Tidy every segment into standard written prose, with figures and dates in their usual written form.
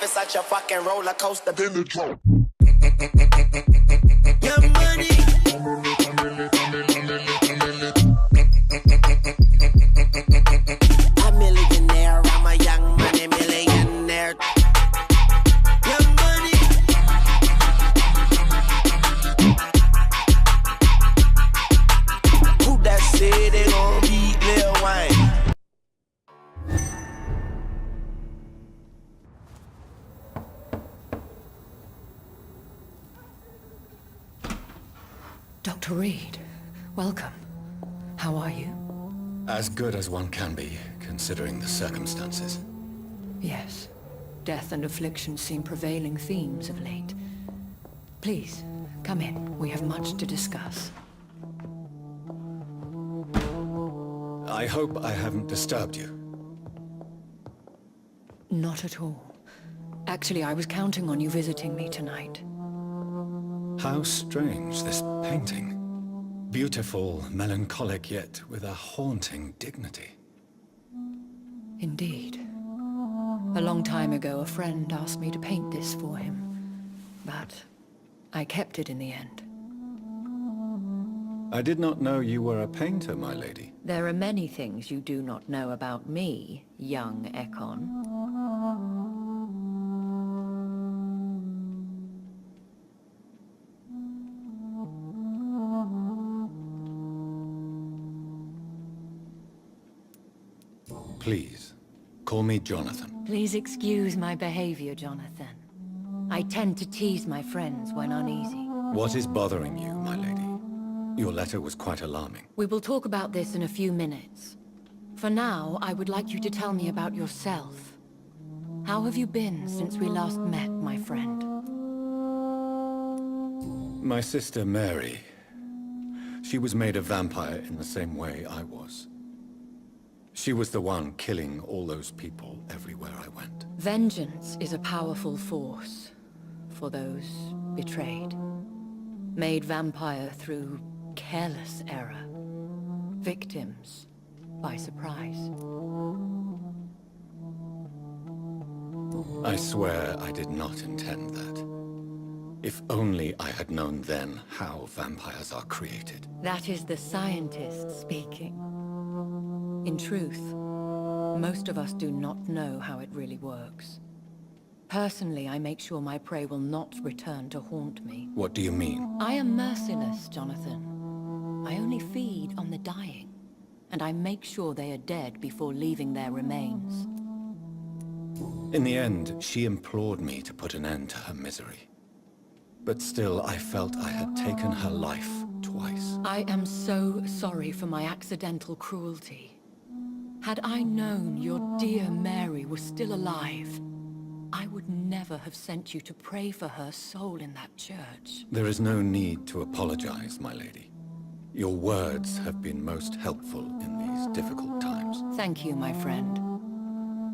It's such a fucking roller coaster. Then the drum. Your money. A millionaire, I'm a young money millionaire. Your money. Who that said they gon' beat Lil Wayne? Dr. Reid, welcome. How are you? As good as one can be, considering the circumstances. Yes. Death and affliction seem prevailing themes of late. Please, come in. We have much to discuss. I hope I haven't disturbed you. Not at all. Actually, I was counting on you visiting me tonight. How strange, this painting. Beautiful, melancholic, yet with a haunting dignity. Indeed. A long time ago, a friend asked me to paint this for him, but I kept it in the end. I did not know you were a painter, my lady. There are many things you do not know about me, young Ekon. Please, call me Jonathan. Please excuse my behavior, Jonathan. I tend to tease my friends when uneasy. What is bothering you, my lady? Your letter was quite alarming. We will talk about this in a few minutes. For now, I would like you to tell me about yourself. How have you been since we last met, my friend? My sister Mary. She was made a vampire in the same way I was. She was the one killing all those people everywhere I went. Vengeance is a powerful force for those betrayed. Made vampire through careless error. Victims by surprise. I swear I did not intend that. If only I had known then how vampires are created. That is the scientist speaking. In truth, most of us do not know how it really works. Personally, I make sure my prey will not return to haunt me. What do you mean? I am merciless, Jonathan. I only feed on the dying, and I make sure they are dead before leaving their remains. In the end, she implored me to put an end to her misery. But still, I felt I had taken her life twice. I am so sorry for my accidental cruelty. Had I known your dear Mary was still alive, I would never have sent you to pray for her soul in that church. There is no need to apologize, my lady. Your words have been most helpful in these difficult times. Thank you, my friend.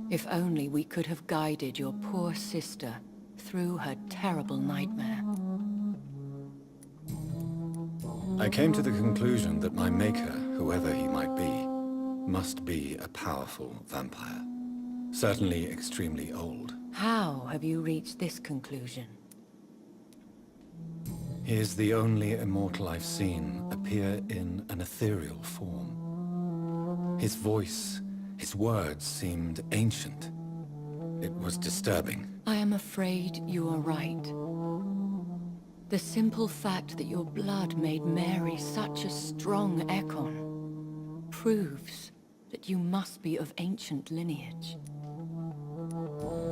If only we could have guided your poor sister through her terrible nightmare. I came to the conclusion that my maker, whoever he might be, must be a powerful vampire. Certainly extremely old. How have you reached this conclusion? He is the only immortal I've seen appear in an ethereal form. His voice, his words seemed ancient. It was disturbing. I am afraid you are right. The simple fact that your blood made Mary such a strong Ekon proves that you must be of ancient lineage.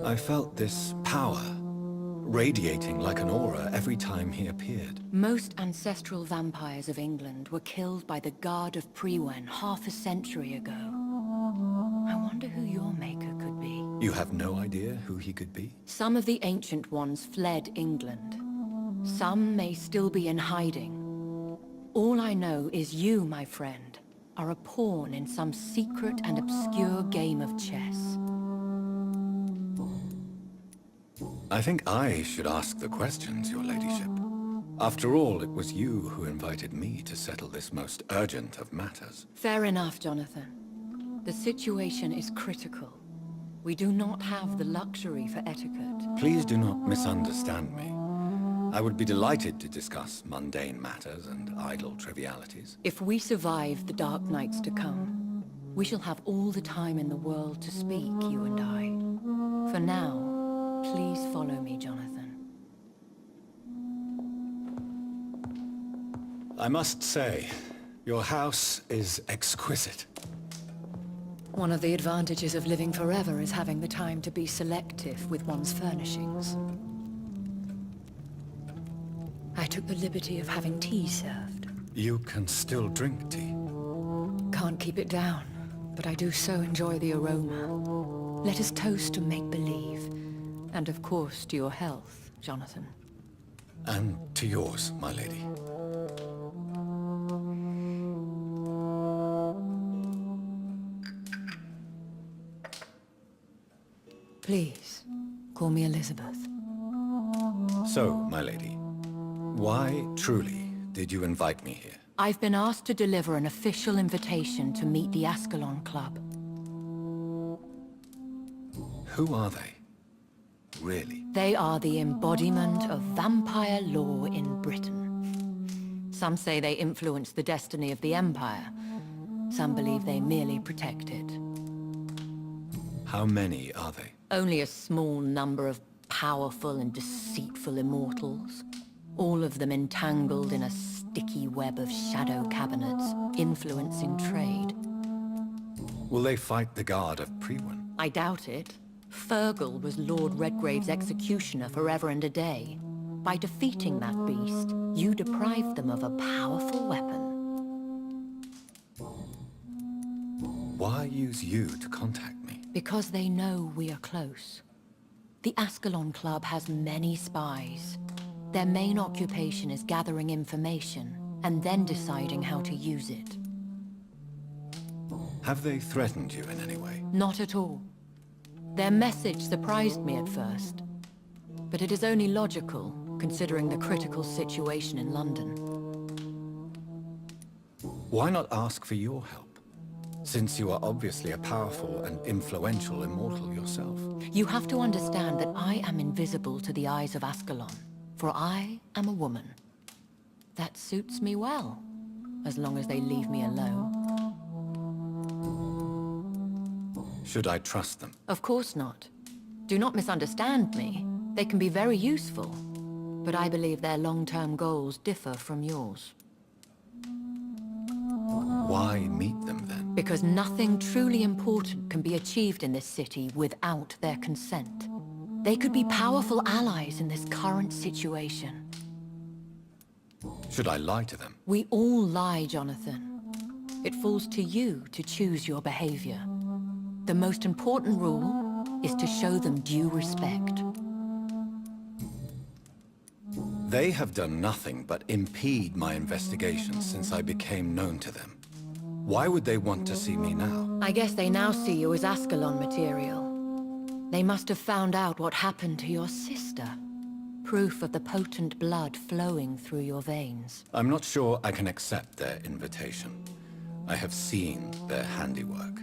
I felt this power, radiating like an aura every time he appeared. Most ancestral vampires of England were killed by the Guard of Prewen half a century ago. I wonder who your maker could be. You have no idea who he could be? Some of the ancient ones fled England. Some may still be in hiding. All I know is you, my friend, are a pawn in some secret and obscure game of chess. I think I should ask the questions, your ladyship. After all, it was you who invited me to settle this most urgent of matters. Fair enough, Jonathan. The situation is critical. We do not have the luxury for etiquette. Please do not misunderstand me. I would be delighted to discuss mundane matters and idle trivialities. If we survive the dark nights to come, we shall have all the time in the world to speak, you and I. For now, please follow me, Jonathan. I must say, your house is exquisite. One of the advantages of living forever is having the time to be selective with one's furnishings. I took the liberty of having tea served. You can still drink tea. Can't keep it down, but I do so enjoy the aroma. Let us toast to make-believe. And of course to your health, Jonathan. And to yours, my lady. Please, call me Elizabeth. So, my lady, why, truly, did you invite me here? I've been asked to deliver an official invitation to meet the Ascalon Club. Who are they? Really? They are the embodiment of vampire law in Britain. Some say they influence the destiny of the Empire. Some believe they merely protect it. How many are they? Only a small number of powerful and deceitful immortals. All of them entangled in a sticky web of shadow cabinets, influencing trade. Will they fight the guard of Priwen? I doubt it. Fergal was Lord Redgrave's executioner forever and a day. By defeating that beast, you deprived them of a powerful weapon. Why use you to contact me? Because they know we are close. The Ascalon Club has many spies. Their main occupation is gathering information, and then deciding how to use it. Have they threatened you in any way? Not at all. Their message surprised me at first. But it is only logical, considering the critical situation in London. Why not ask for your help? Since you are obviously a powerful and influential immortal yourself. You have to understand that I am invisible to the eyes of Ascalon, for I am a woman. That suits me well, as long as they leave me alone. Should I trust them? Of course not. Do not misunderstand me. They can be very useful, but I believe their long-term goals differ from yours. Why meet them then? Because nothing truly important can be achieved in this city without their consent. They could be powerful allies in this current situation. Should I lie to them? We all lie, Jonathan. It falls to you to choose your behavior. The most important rule is to show them due respect. They have done nothing but impede my investigation since I became known to them. Why would they want to see me now? I guess they now see you as Ascalon material. They must have found out what happened to your sister. Proof of the potent blood flowing through your veins. I'm not sure I can accept their invitation. I have seen their handiwork.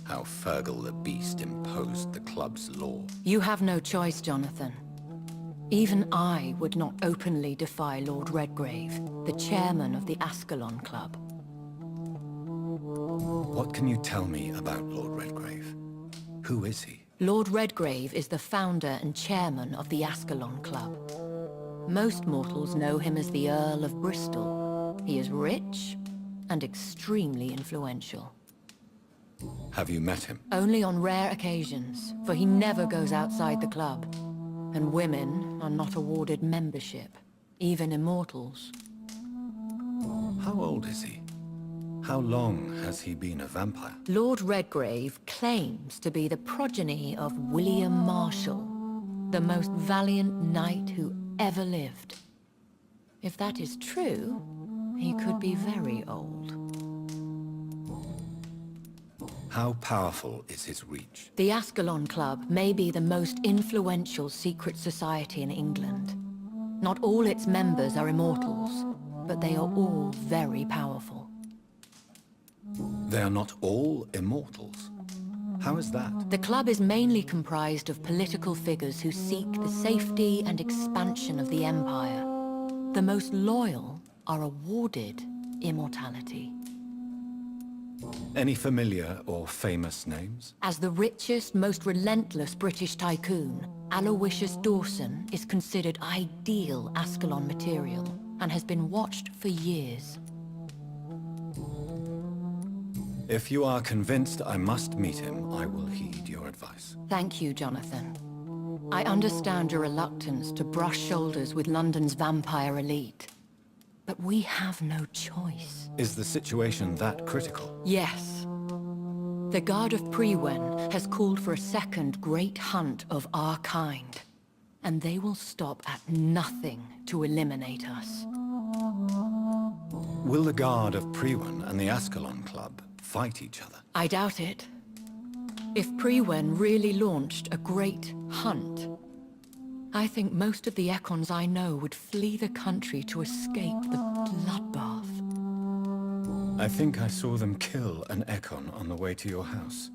How Fergal the Beast imposed the club's law. You have no choice, Jonathan. Even I would not openly defy Lord Redgrave, the chairman of the Ascalon Club. What can you tell me about Lord Redgrave? Who is he? Lord Redgrave is the founder and chairman of the Ascalon Club. Most mortals know him as the Earl of Bristol. He is rich and extremely influential. Have you met him? Only on rare occasions, for he never goes outside the club. And women are not awarded membership, even immortals. How old is he? How long has he been a vampire? Lord Redgrave claims to be the progeny of William Marshall, the most valiant knight who ever lived. If that is true, he could be very old. How powerful is his reach? The Ascalon Club may be the most influential secret society in England. Not all its members are immortals, but they are all very powerful. They are not all immortals. How is that? The club is mainly comprised of political figures who seek the safety and expansion of the Empire. The most loyal are awarded immortality. Any familiar or famous names? As the richest, most relentless British tycoon, Aloysius Dawson is considered ideal Ascalon material and has been watched for years. If you are convinced I must meet him, I will heed your advice. Thank you, Jonathan. I understand your reluctance to brush shoulders with London's vampire elite. But we have no choice. Is the situation that critical? Yes. The Guard of Priwen has called for a second great hunt of our kind. And they will stop at nothing to eliminate us. Will the Guard of Priwen and the Ascalon Club fight each other? I doubt it. If Priwen really launched a great hunt, I think most of the Ekons I know would flee the country to escape the bloodbath. I think I saw them kill an Ekon on the way to your house.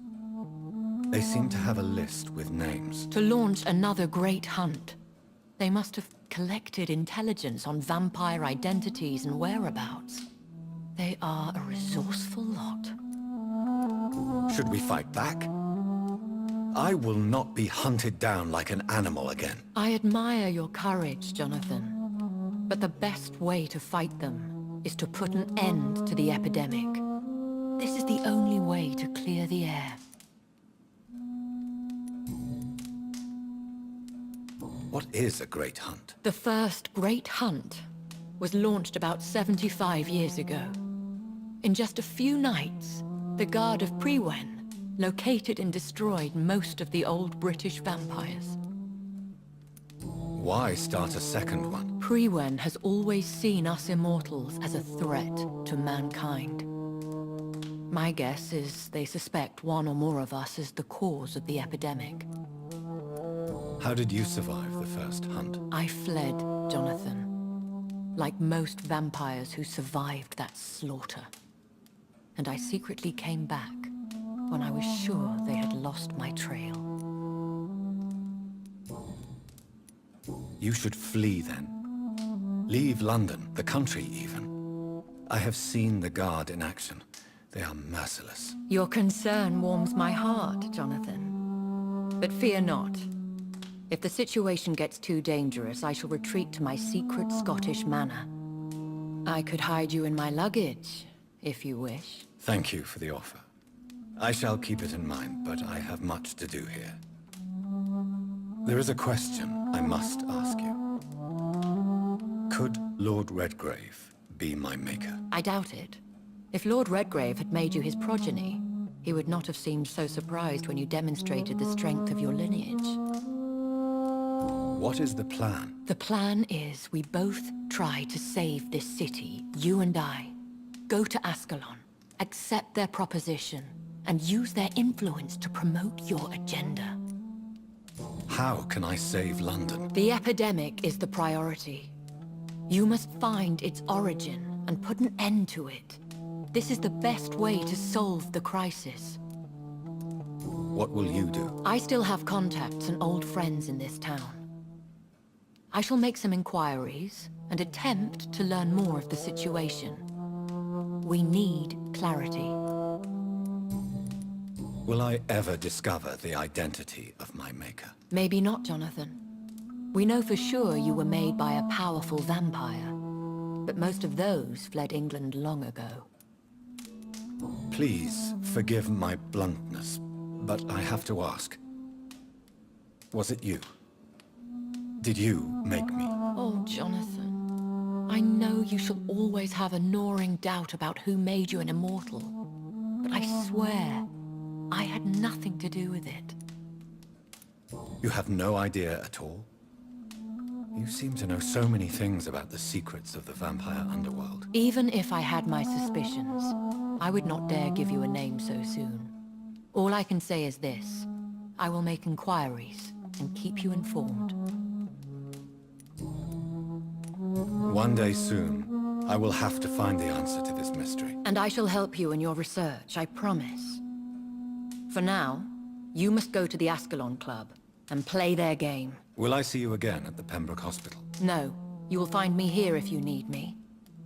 They seem to have a list with names. To launch another great hunt, they must have collected intelligence on vampire identities and whereabouts. They are a resourceful lot. Should we fight back? I will not be hunted down like an animal again. I admire your courage, Jonathan. But the best way to fight them is to put an end to the epidemic. This is the only way to clear the air. What is a great hunt? The first great hunt was launched about 75 years ago. In just a few nights, the Guard of Priwen located and destroyed most of the old British vampires. Why start a second one? Priwen has always seen us immortals as a threat to mankind. My guess is they suspect one or more of us as the cause of the epidemic. How did you survive the first hunt? I fled, Jonathan. Like most vampires who survived that slaughter. And I secretly came back when I was sure they had lost my trail. You should flee then. Leave London, the country even. I have seen the Guard in action. They are merciless. Your concern warms my heart, Jonathan. But fear not. If the situation gets too dangerous, I shall retreat to my secret Scottish manor. I could hide you in my luggage, if you wish. Thank you for the offer. I shall keep it in mind, but I have much to do here. There is a question I must ask you. Could Lord Redgrave be my maker? I doubt it. If Lord Redgrave had made you his progeny, he would not have seemed so surprised when you demonstrated the strength of your lineage. What is the plan? The plan is we both try to save this city, you and I. Go to Ascalon, accept their proposition, and use their influence to promote your agenda. How can I save London? The epidemic is the priority. You must find its origin and put an end to it. This is the best way to solve the crisis. What will you do? I still have contacts and old friends in this town. I shall make some inquiries and attempt to learn more of the situation. We need clarity. Will I ever discover the identity of my maker? Maybe not, Jonathan. We know for sure you were made by a powerful vampire, but most of those fled England long ago. Please forgive my bluntness, but I have to ask. Was it you? Did you make me? Oh, Jonathan. I know you shall always have a gnawing doubt about who made you an immortal, but I swear, I had nothing to do with it. You have no idea at all? You seem to know so many things about the secrets of the vampire underworld. Even if I had my suspicions, I would not dare give you a name so soon. All I can say is this. I will make inquiries and keep you informed. One day soon, I will have to find the answer to this mystery. And I shall help you in your research, I promise. For now, You must go to the Ascalon Club and play their game. Will I see you again at the Pembroke Hospital? No. You will find me here if you need me.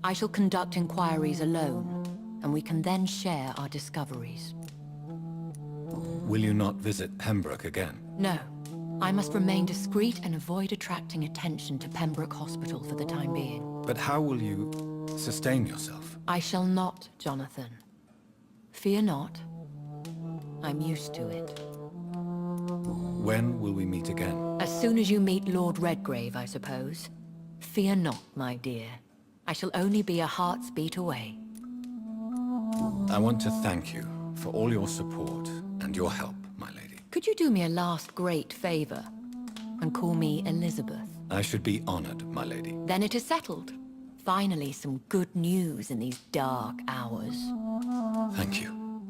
I shall conduct inquiries alone, and we can then share our discoveries. Will you not visit Pembroke again? No. I must remain discreet and avoid attracting attention to Pembroke Hospital for the time being. But how will you sustain yourself? I shall not, Jonathan. Fear not. I'm used to it. When will we meet again? As soon as you meet Lord Redgrave, I suppose. Fear not, my dear. I shall only be a heart's beat away. I want to thank you for all your support and your help, my lady. Could you do me a last great favor and call me Elizabeth? I should be honored, my lady. Then it is settled. Finally, some good news in these dark hours. Thank you.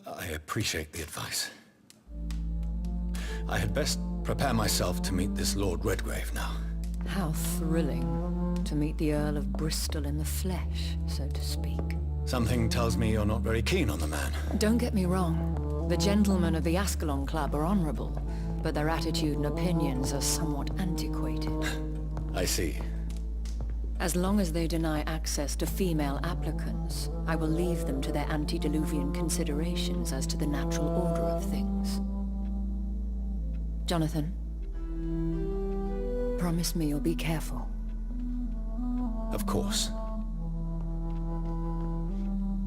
I appreciate the advice. I had best prepare myself to meet this Lord Redgrave now. How thrilling to meet the Earl of Bristol in the flesh, so to speak. Something tells me you're not very keen on the man. Don't get me wrong. The gentlemen of the Ascalon Club are honorable, but their attitude and opinions are somewhat antiquated. I see. As long as they deny access to female applicants, I will leave them to their antediluvian considerations as to the natural order of things. Jonathan, promise me you'll be careful. Of course.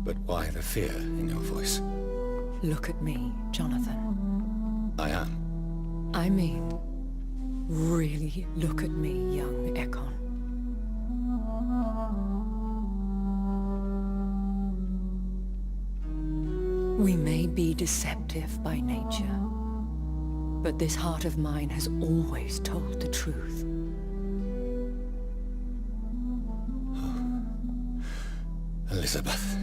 But why the fear in your voice? Look at me, Jonathan. I am. I mean, really look at me, young Ekon. We may be deceptive by nature, but this heart of mine has always told the truth. Elizabeth.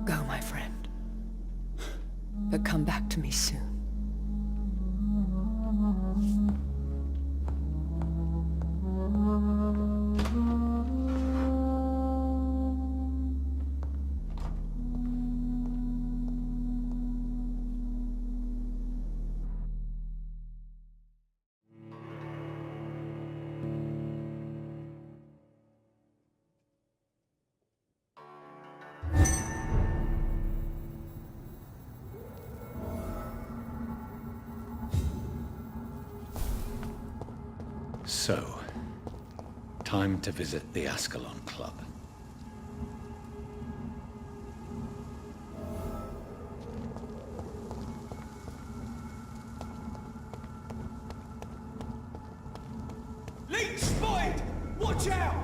Go, my friend. But come back to me soon. So, time to visit the Ascalon Club. Leech spotted! Watch out!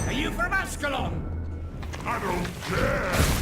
Are you from Ascalon? I don't care!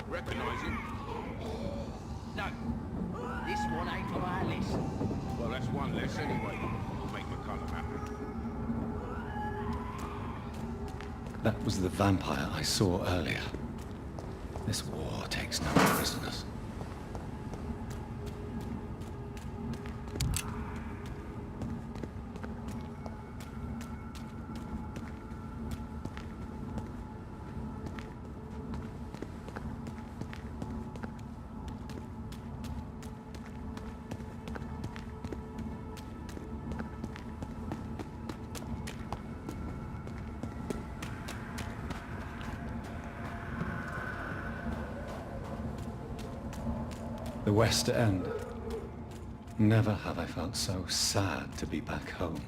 Recognise him? No. This one ain't on our list. Well, that's one less anyway. Make McCullum happy. That was the vampire I saw earlier. This war takes no prisoners. The West End. Never have I felt so sad to be back home.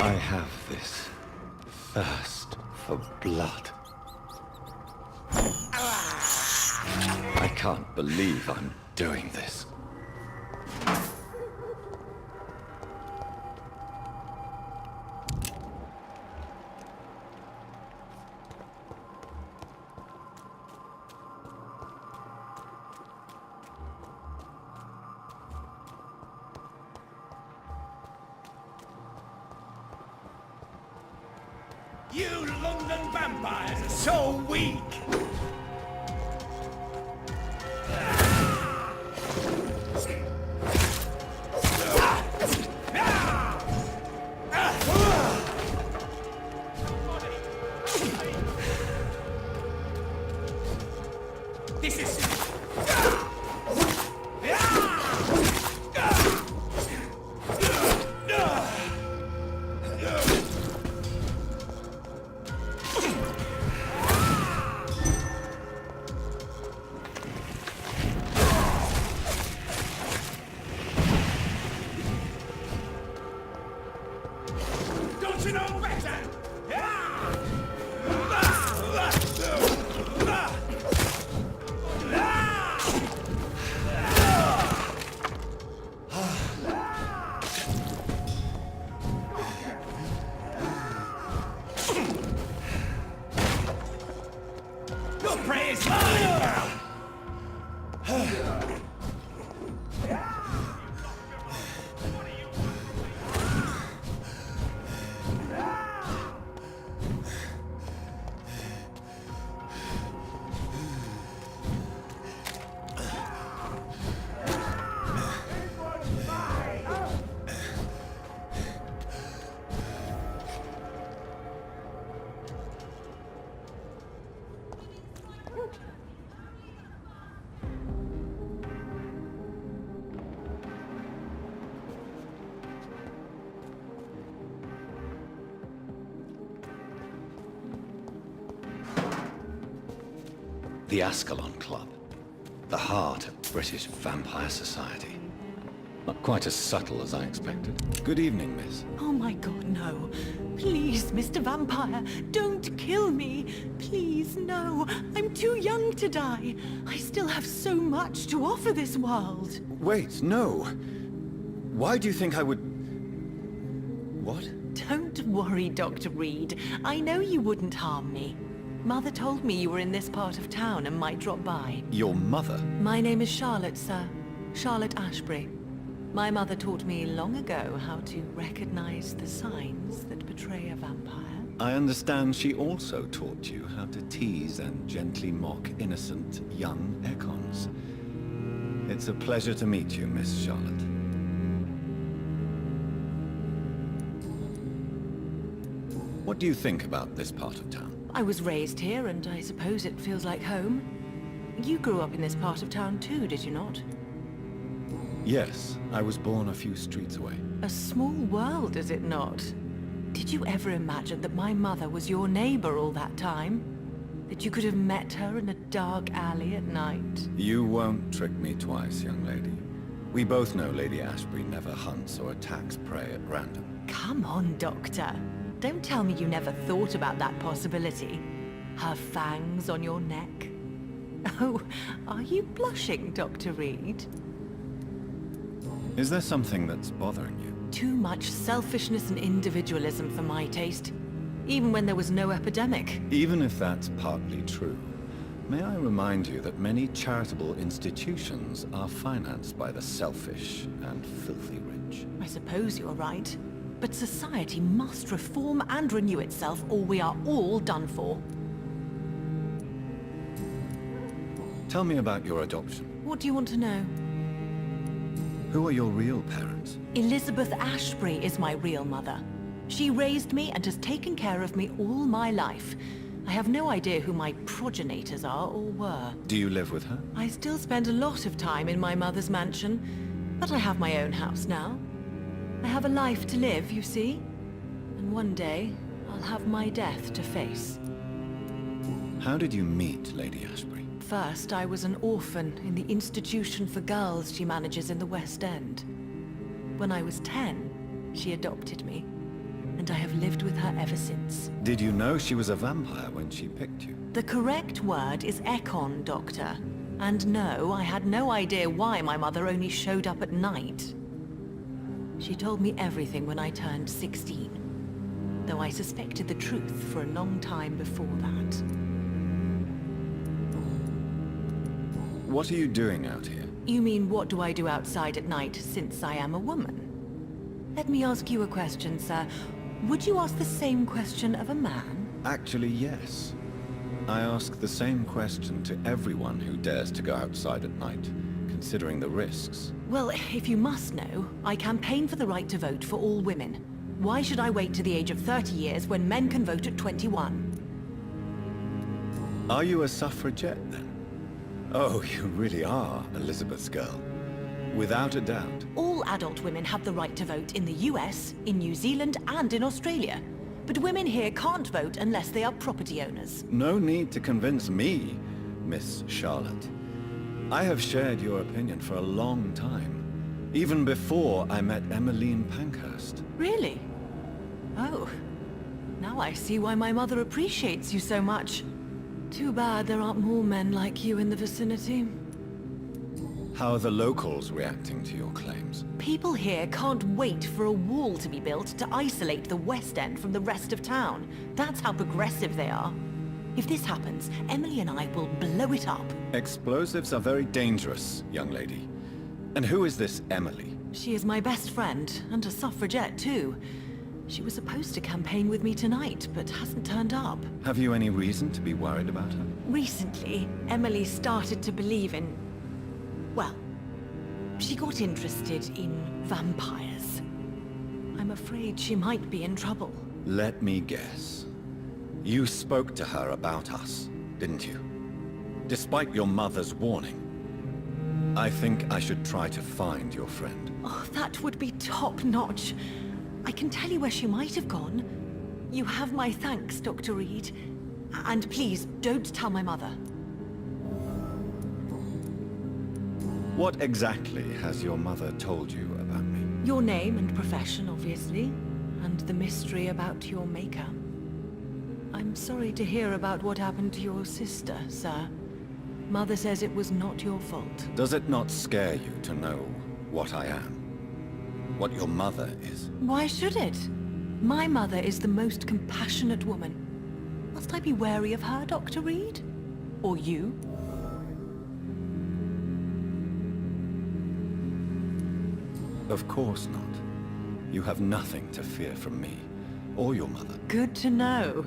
I have this thirst for blood. I can't believe I'm doing this. You London vampires are so weak! This is... Don't you know better? Your prey is mine, girl! The Ascalon Club. The heart of British vampire society. Not quite as subtle as I expected. Good evening, miss. Oh my god, no. Please, Mr. Vampire, don't kill me. Please, no. I'm too young to die. I still have so much to offer this world. Wait, no. Why do you think I would... What? Don't worry, Dr. Reid. I know you wouldn't harm me. Mother told me you were in this part of town and might drop by. Your mother? My name is Charlotte, sir. Charlotte Ashbury. My mother taught me long ago how to recognize the signs that betray a vampire. I understand she also taught you how to tease and gently mock innocent young Ekons. It's a pleasure to meet you, Miss Charlotte. What do you think about this part of town? I was raised here, and I suppose it feels like home. You grew up in this part of town too, did you not? Yes, I was born a few streets away. A small world, is it not? Did you ever imagine that my mother was your neighbor all that time? That you could have met her in a dark alley at night? You won't trick me twice, young lady. We both know Lady Ashbury never hunts or attacks prey at random. Come on, Doctor. Don't tell me you never thought about that possibility. Her fangs on your neck. Oh, are you blushing, Dr. Reid? Is there something that's bothering you? Too much selfishness and individualism for my taste. Even when there was no epidemic. Even if that's partly true, may I remind you that many charitable institutions are financed by the selfish and filthy rich. I suppose you're right. But society must reform and renew itself, or we are all done for. Tell me about your adoption. What do you want to know? Who are your real parents? Elizabeth Ashbury is my real mother. She raised me and has taken care of me all my life. I have no idea who my progenitors are or were. Do you live with her? I still spend a lot of time in my mother's mansion, but I have my own house now. I have a life to live, you see. And one day, I'll have my death to face. How did you meet Lady Ashbury? First, I was an orphan in the institution for girls she manages in the West End. When I was 10, she adopted me. and I have lived with her ever since. Did you know she was a vampire when she picked you? The correct word is Ekon, Doctor. And no, I had no idea why my mother only showed up at night. She told me everything when I turned 16, though I suspected the truth for a long time before that. What are you doing out here? You mean what do I do outside at night since I am a woman? Let me ask you a question, sir. Would you ask the same question of a man? Actually, yes. I ask the same question to everyone who dares to go outside at night, considering the risks. Well, if you must know, I campaign for the right to vote for all women. Why should I wait to the age of 30 years when men can vote at 21? Are you a suffragette, then? Oh, you really are Elizabeth's girl. Without a doubt. All adult women have the right to vote in the US, in New Zealand, and in Australia. But women here can't vote unless they are property owners. No need to convince me, Miss Charlotte. I have shared your opinion for a long time. Even before I met Emmeline Pankhurst. Really? Oh. Now I see why my mother appreciates you so much. Too bad there aren't more men like you in the vicinity. How are the locals reacting to your claims? People here can't wait for a wall to be built to isolate the West End from the rest of town. That's how progressive they are. If this happens, Emily and I will blow it up. Explosives are very dangerous, young lady. And who is this Emily? She is my best friend, and a suffragette too. She was supposed to campaign with me tonight, but hasn't turned up. Have you any reason to be worried about her? Recently, Emily started to believe in... well, she got interested in vampires. I'm afraid she might be in trouble. Let me guess. You spoke to her about us, didn't you? Despite your mother's warning. I think I should try to find your friend. Oh, that would be top-notch. I can tell you where she might have gone. You have my thanks, Dr. Reid. And please, don't tell my mother. What exactly has your mother told you about me? Your name and profession, obviously. And the mystery about your maker. I'm sorry to hear about what happened to your sister, sir. Mother says it was not your fault. Does it not scare you to know what I am? What your mother is? Why should it? My mother is the most compassionate woman. Must I be wary of her, Dr. Reid? Or you? Of course not. You have nothing to fear from me, or your mother. Good to know.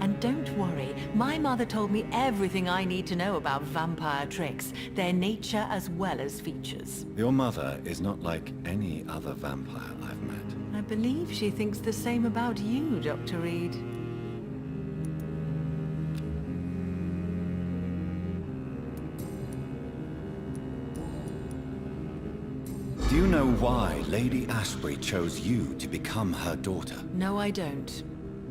And don't worry, my mother told me everything I need to know about vampire tricks, their nature as well as features. Your mother is not like any other vampire I've met. I believe she thinks the same about you, Dr. Reid. Do you know why Lady Ashbury chose you to become her daughter? No, I don't.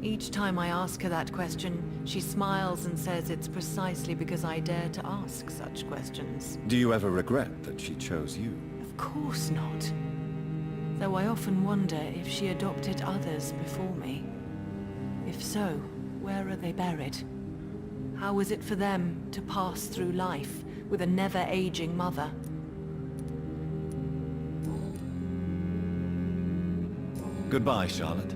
Each time I ask her that question, she smiles and says it's precisely because I dare to ask such questions. Do you ever regret that she chose you? Of course not. Though I often wonder if she adopted others before me. If so, where are they buried? How was it for them to pass through life with a never-aging mother? Goodbye, Charlotte.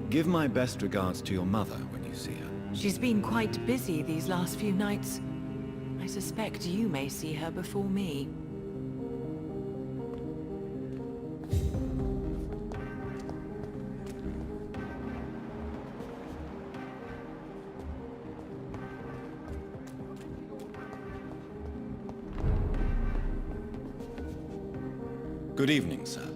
Give my best regards to your mother when you see her. She's been quite busy these last few nights. I suspect you may see her before me. Good evening, sir.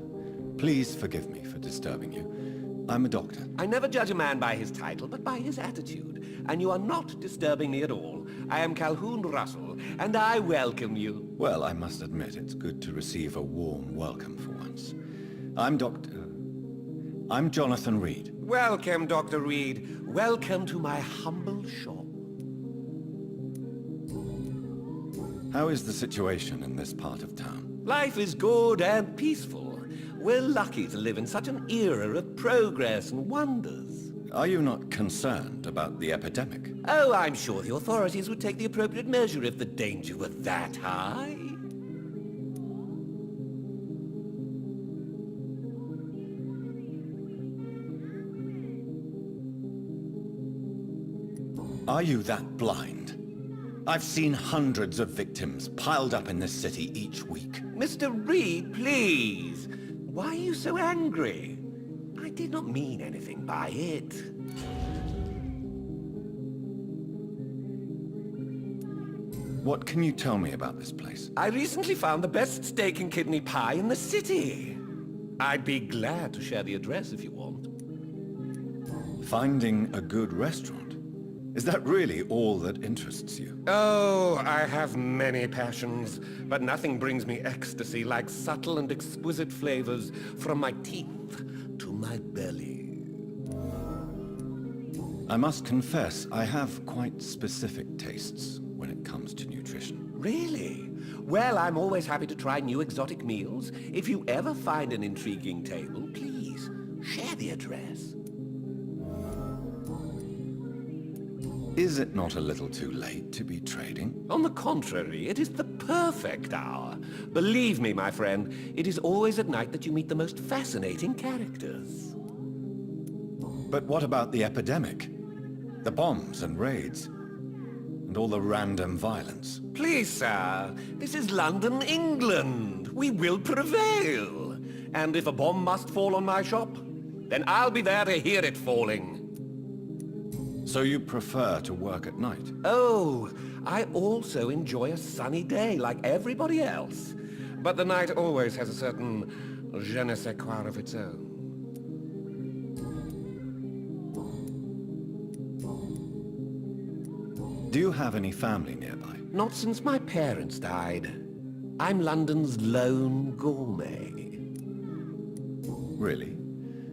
Please forgive me for disturbing you. I'm a doctor. I never judge a man by his title, but by his attitude. And you are not disturbing me at all. I am Calhoun Russell, and I welcome you. Well, I must admit it's good to receive a warm welcome for once. I'm Jonathan Reid. Welcome, Dr. Reid. Welcome to my humble shop. How is the situation in this part of town? Life is good and peaceful. We're lucky to live in such an era of progress and wonders. Are you not concerned about the epidemic? Oh, I'm sure the authorities would take the appropriate measure if the danger were that high. Are you that blind? I've seen hundreds of victims piled up in this city each week. Mr. Reid, please. Why are you so angry? I did not mean anything by it. What can you tell me about this place? I recently found the best steak and kidney pie in the city. I'd be glad to share the address if you want. Finding a good restaurant? Is that really all that interests you? Oh, I have many passions, but nothing brings me ecstasy like subtle and exquisite flavors from my teeth to my belly. I must confess, I have quite specific tastes when it comes to nutrition. Really? Well, I'm always happy to try new exotic meals. If you ever find an intriguing table, please share the address. Is it not a little too late to be trading? On the contrary, it is the perfect hour. Believe me, my friend, it is always at night that you meet the most fascinating characters. But what about the epidemic? The bombs and raids? And all the random violence? Please, sir, this is London, England. We will prevail. And if a bomb must fall on my shop, then I'll be there to hear it falling. So you prefer to work at night? Oh, I also enjoy a sunny day like everybody else. But the night always has a certain je ne sais quoi of its own. Do you have any family nearby? Not since my parents died. I'm London's lone gourmet. Really?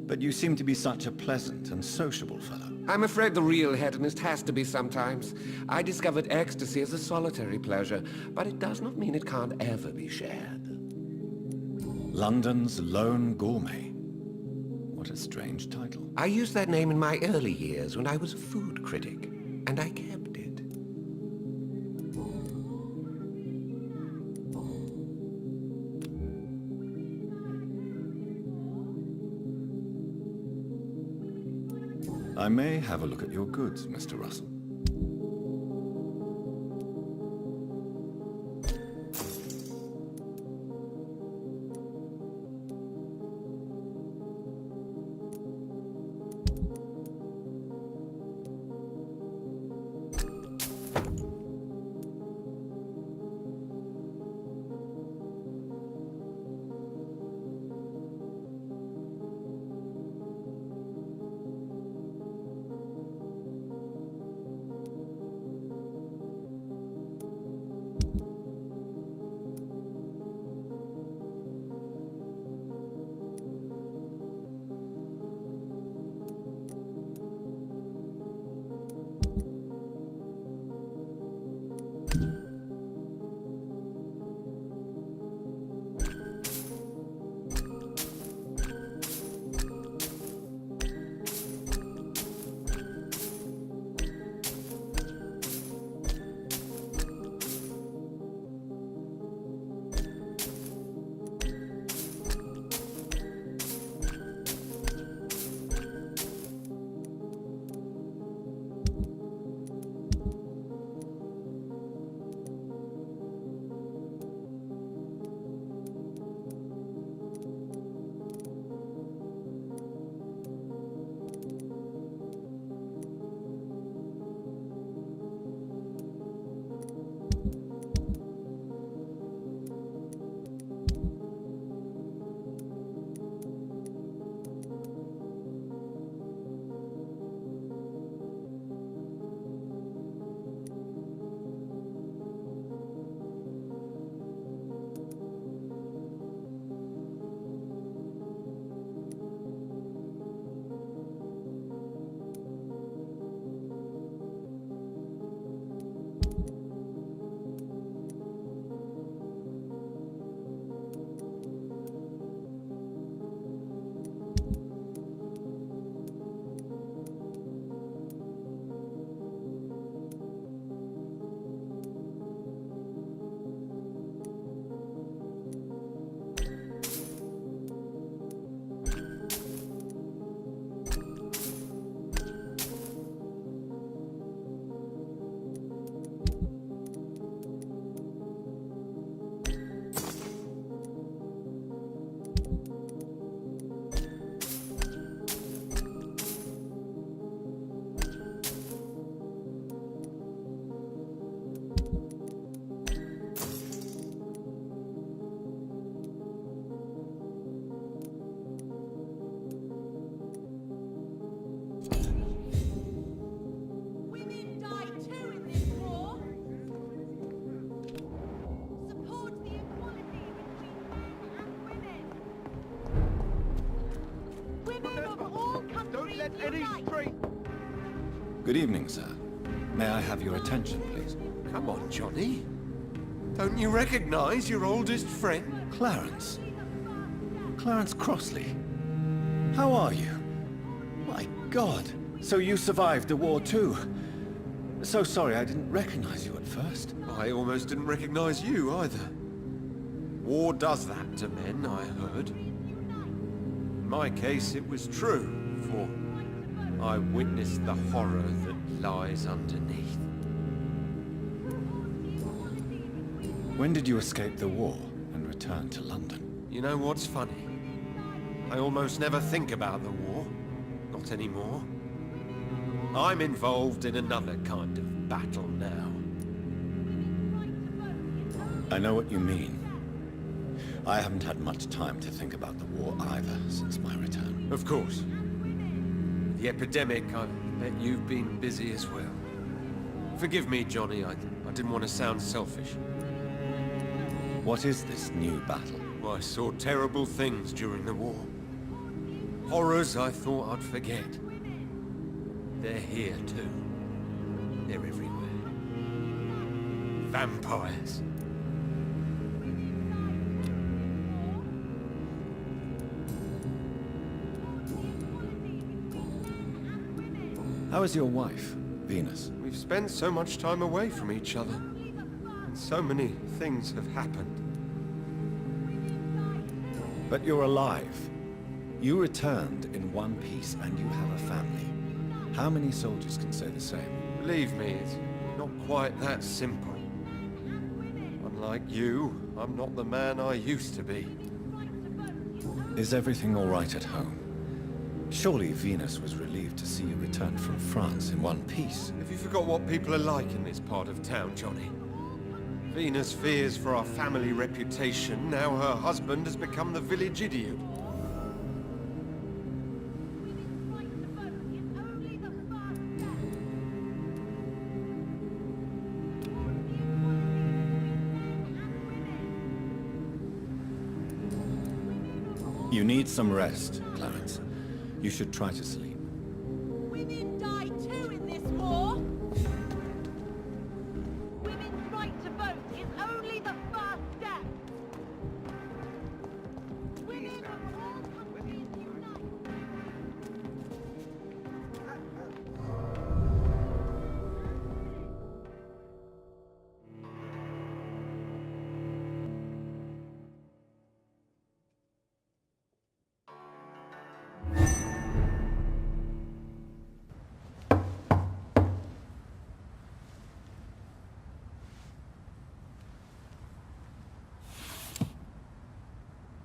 But you seem to be such a pleasant and sociable fellow. I'm afraid the real hedonist has to be sometimes. I discovered ecstasy as a solitary pleasure, but it does not mean it can't ever be shared. London's lone gourmet. What a strange title. I used that name in my early years when I was a food critic, and I kept it. I may have a look at your goods, Mr. Russell. let any street... Good evening, sir. May I have your attention, please? Come on, Johnny. Don't you recognize your oldest friend? Clarence. Clarence Crossley. How are you? My God. So you survived the war too. So sorry I didn't recognize you at first. I almost didn't recognize you either. War does that to men, I heard. In my case, it was true, for I witnessed the horror that lies underneath. When did you escape the war and return to London? You know what's funny? I almost never think about the war. Not anymore. I'm involved in another kind of battle now. I know what you mean. I haven't had much time to think about the war either since my return. Of course. The epidemic, I bet you've been busy as well. Forgive me, Johnny, I didn't want to sound selfish. What is this new battle? I saw terrible things during the war. Horrors I thought I'd forget. They're here too. They're everywhere. Vampires. How is your wife, Venus? We've spent so much time away from each other. And so many things have happened. But you're alive. You returned in one piece and you have a family. How many soldiers can say the same? Believe me, it's not quite that simple. Unlike you, I'm not the man I used to be. Is everything all right at home? Surely Venus was relieved to see you return from France in one piece. Have you forgot what people are like in this part of town, Johnny? Venus fears for our family reputation. Now her husband has become the village idiot. You need some rest, Clarence. You should try to sleep. Women die too in this war. Women's right to vote is only the first step. Women of all countries unite.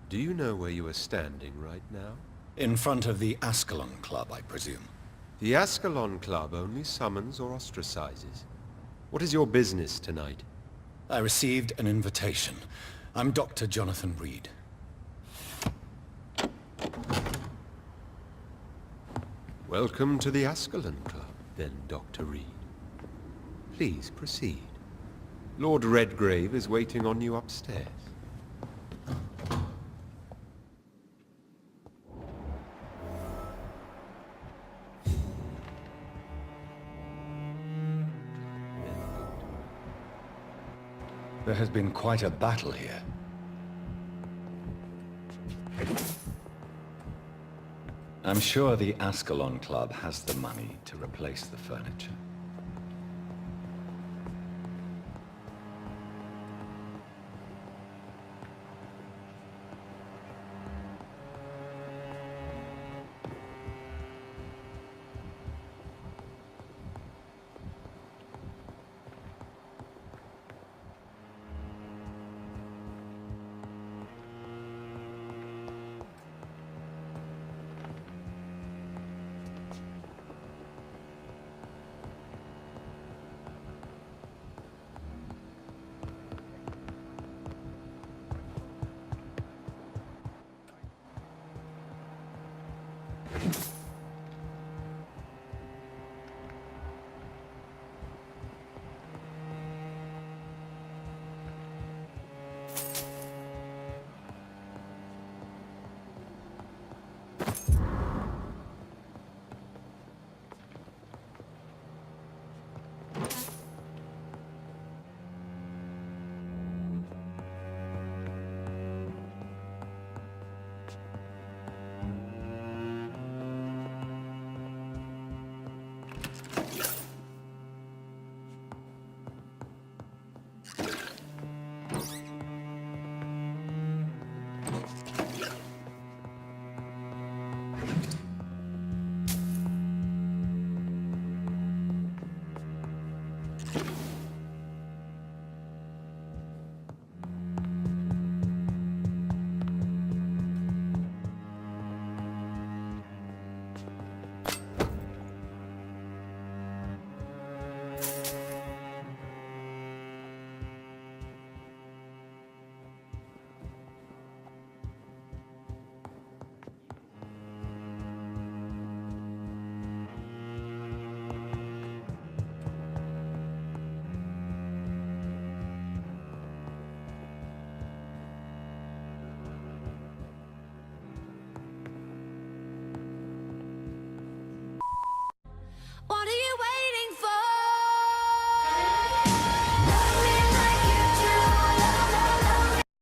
Do you know where you are standing right now? In front of the Ascalon Club, I presume. The Ascalon Club only summons or ostracizes. What is your business tonight? I received an invitation. I'm Dr. Jonathan Reid. Welcome to the Ascalon Club, then, Dr. Reid. Please proceed. Lord Redgrave is waiting on you upstairs. There has been quite a battle here. I'm sure the Ascalon Club has the money to replace the furniture.